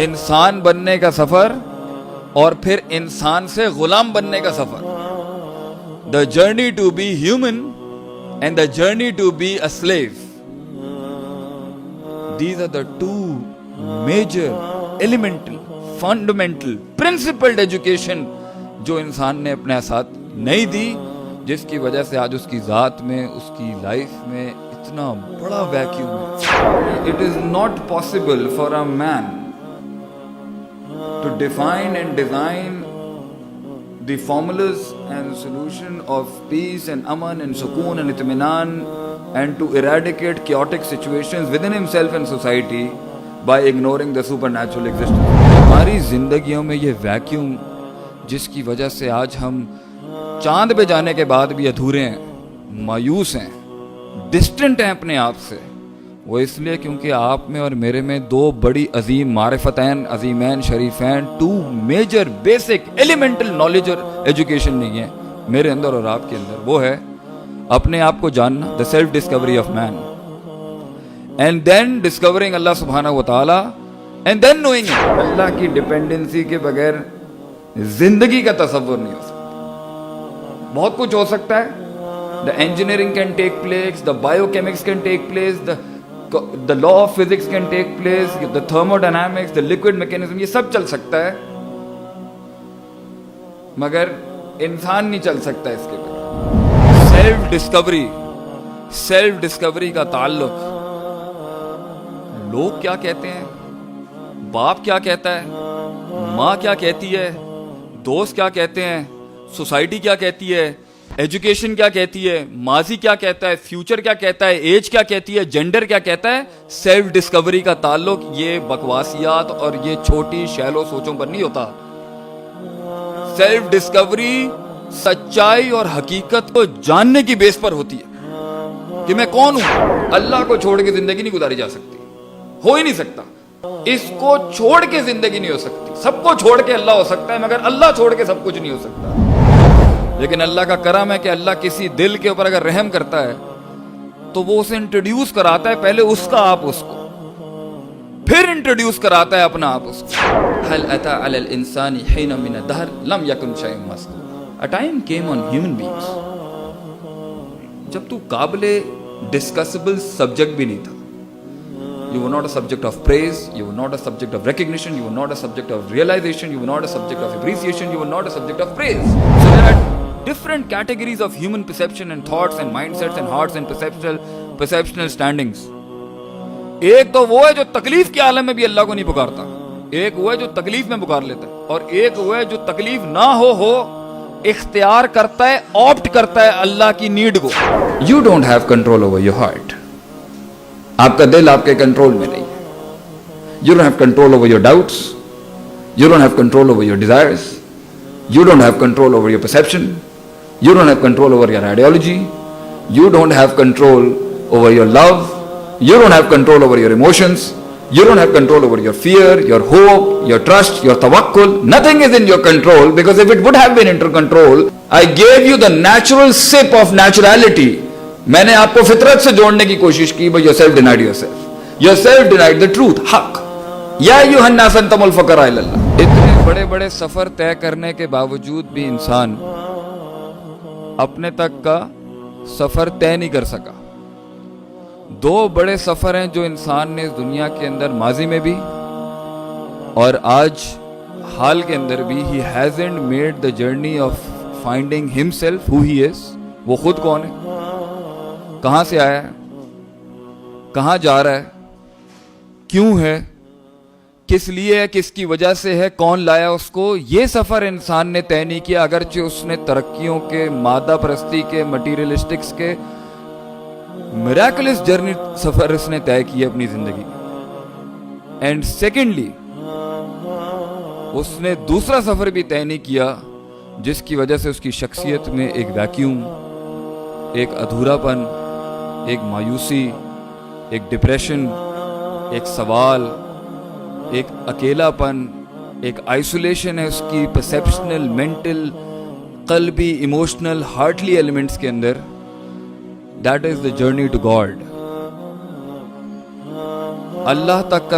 انسان بننے کا سفر اور پھر انسان سے غلام بننے کا سفر. The journey to be human and the journey to be a slave. These are the two major, elemental, fundamental, principled education جو انسان نے اپنے ساتھ نہیں دی, جس کی وجہ سے آج اس کی ذات میں, اس کی لائف میں اتنا بڑا ویکیوم ہے. It is not possible for a man to define and design the formulas and solution of peace and aman and sukoon and itminan and to eradicate chaotic situations within himself and society by ignoring the supernatural existence. ہماری زندگیوں میں یہ vacuum جس کی وجہ سے آج ہم چاند پہ جانے کے بعد بھی ادھورے ہیں, مایوس ہیں, ڈسٹنٹ ہیں اپنے آپ سے, وہ اس لیے کیونکہ آپ میں اور میرے میں دو بڑی عظیم معرفتین, عظیمین, شریفین, two major basic elemental knowledge اور ایجوکیشن نہیں ہے میرے اندر اور آپ کے اندر. وہ ہے اپنے آپ کو جاننا, the self discovery of man, and then discovering اللہ سبحانہ و تعالی, اینڈ دین نوئنگ اللہ کی ڈپینڈنسی کے بغیر زندگی کا تصور نہیں ہو سکتا. بہت کچھ ہو سکتا ہے, the engineering can take place, the biochemics can take place, the law of physics can take place, the thermodynamics, the liquid mechanism, یہ سب چل سکتا ہے, مگر انسان نہیں چل سکتا اس کے بغیر. سیلف ڈسکوری کا تعلق لوگ کیا کہتے ہیں, باپ کیا کہتا ہے, ماں کیا کہتی ہے, دوست کیا کہتے ہیں, سوسائٹی کیا کہتی ہے, ایجوکیشن کیا کہتی ہے, ماضی کیا کہتا ہے, فیوچر کیا کہتا ہے, ایج کیا کہتی ہے, جینڈر کیا کہتا ہے. سیلف ڈسکوری کا تعلق یہ بکواسیات اور یہ چھوٹی شیلو سوچوں پر نہیں ہوتا. سیلف ڈسکوری سچائی اور حقیقت کو جاننے کی بیس پر ہوتی ہے کہ میں کون ہوں. اللہ کو چھوڑ کے زندگی نہیں گزاری جا سکتی, ہو ہی نہیں سکتا. اس کو چھوڑ کے زندگی نہیں ہو سکتی. سب کو چھوڑ کے اللہ ہو سکتا ہے, مگر اللہ چھوڑ کے سب کچھ نہیں ہو سکتا. لیکن اللہ کا کرم ہے کہ اللہ کسی دل کے اوپر اگر رحم کرتا ہے تو وہ اسے انٹروڈیوس کراتا ہے, پہلے اس کا آپ اس کو, پھر انٹروڈیوس کراتا ہے اپنا آپ اس کو. هل اتى على الانسان حين من الدهر لم يكن شيئا مذكورا. A time came on human beings جب تو قابل ڈسکسبل سبجیکٹ بھی نہیں تھا. You were not a subject of praise, you were not a subject of recognition, you were not a subject of realization, you were not a subject of appreciation, you were not a subject of praise. So there are different categories of human perception and thoughts and mindsets and hearts and perceptual standings. ایک تو وہ ہے جو تکلیف کے عالم میں بھی اللہ کو نہیں پکارتا, ایک وہ ہے جو تکلیف میں پکار لیتا ہے, اور ایک وہ ہے جو تکلیف نہ ہو اختیار کرتا ہے, آپٹ کرتا ہے اللہ کی نیڈ کو. You don't have control over your heart. آپ کا دل آپ کے کنٹرول میں نہیں ہے. You don't have control over your doubts. You don't have control over your desires. You don't have control over your perception. You don't have control over your ideology. You don't have control over your love. You don't have control over your emotions. You don't have control over your fear, your hope, your trust, your tawakkul. Nothing is in your control, because if it would have been under control, I gave you the natural sip of naturality. میں نے آپ کو فطرت سے جوڑنے کی کوشش کی, but yourself denied yourself. Yourself denied the truth, حق. یا ایھا الناس انتم الفقراء الی اللہ. اتنے بڑے بڑے سفر طے کرنے کے باوجود بھی انسان اپنے تک کا سفر طے نہیں کر سکا. دو بڑے سفر ہیں جو انسان نے اس دنیا کے اندر ماضی میں بھی اور آج حال کے اندر بھی. He hasn't made the journey of finding himself, who he is. وہ خود کون ہے, کہاں سے آیا ہے, کہاں جا رہا ہے, کیوں ہے, کس لیے ہے, کس کی وجہ سے ہے, کون لایا اس کو. یہ سفر انسان نے طے نہیں کیا, اگرچہ اس نے ترقیوں کے, مادہ پرستی کے, مٹیریلسٹکس کے میراکلس جرنی سفر اس نے طے کیا اپنی زندگی. اینڈ سیکنڈلی اس نے دوسرا سفر بھی طے نہیں کیا, جس کی وجہ سے اس کی شخصیت میں ایک ویکیوم, ایک ادھورا پن, ایک مایوسی, ایک ڈپریشن, ایک سوال, ایک اکیلا پن, ایک آئسولیشن ہے اس کی پرسیپشنل, مینٹل, قلبی, ایموشنل, ہارٹلی ایلیمنٹس کے اندر. That is the journey to God. Allah تک کا